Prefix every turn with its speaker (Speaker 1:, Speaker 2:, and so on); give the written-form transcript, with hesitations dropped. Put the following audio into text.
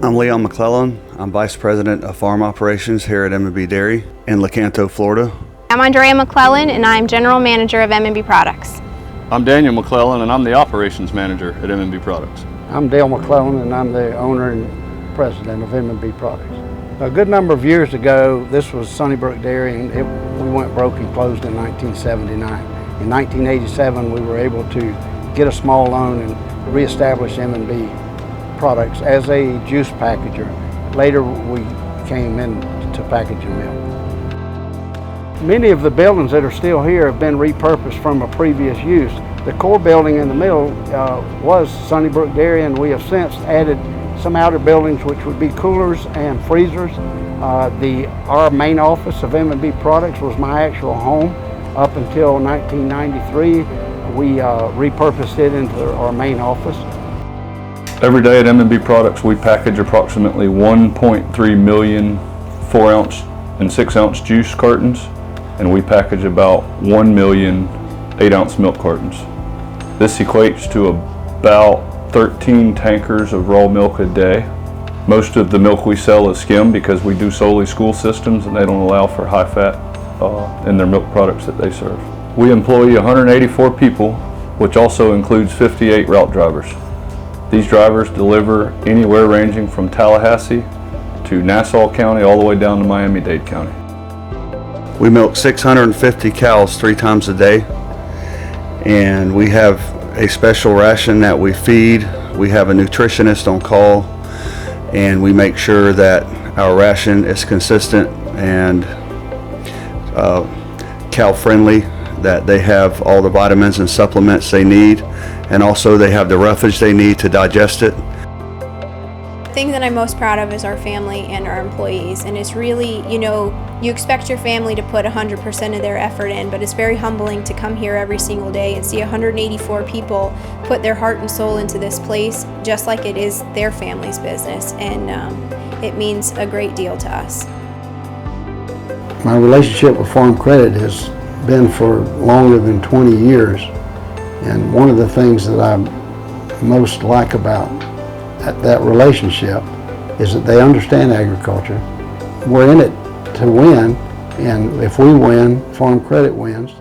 Speaker 1: I'm McClellan. I'm Vice President of Farm Operations here at M&B Dairy in Lecanto, Florida.
Speaker 2: I'm McClellan, and I'm General Manager of M&B Products.
Speaker 3: I'm Daniel McClellan, and I'm the Operations Manager at M&B Products.
Speaker 4: I'm Dale McClellan, and I'm the owner and president of M&B Products. A good number of years ago, this was Sunnybrook Dairy, and we went broke and closed in 1979. In 1987, we were able to get a small loan and reestablish M&B Products as a juice packager. Later, we came into packaging milk. Many of the buildings that are still here have been repurposed from a previous use. The core building in the middle was Sunnybrook Dairy, and we have since added some outer buildings which would be coolers and freezers. Our main office of M&B Products was my actual home up until 1993. We repurposed it into our main office.
Speaker 3: Every day at M&B Products, we package approximately 1.3 million 4-ounce and 6-ounce juice cartons, and we package about 1 million 8-ounce milk cartons. This equates to about 13 tankers of raw milk a day. Most of the milk we sell is skim because we do solely school systems and they don't allow for high fat in their milk products that they serve. We employ 184 people, which also includes 58 route drivers. These drivers deliver anywhere ranging from Tallahassee to Nassau County all the way down to Miami-Dade County.
Speaker 1: We milk 650 cows 3 times a day, and we have a special ration that we feed. We have a nutritionist on call, and we make sure that our ration is consistent and cow friendly, that they have all the vitamins and supplements they need, and also they have the roughage they need to digest it.
Speaker 2: The thing that I'm most proud of is our family and our employees, and it's really, you expect your family to put 100% of their effort in, but it's very humbling to come here every single day and see 184 people put their heart and soul into this place just like it is their family's business, and it means a great deal to us.
Speaker 4: My relationship with Farm Credit has been for longer than 20 years, and one of the things that I most like about that relationship is that they understand agriculture. We're in it to win, and if we win, Farm Credit wins.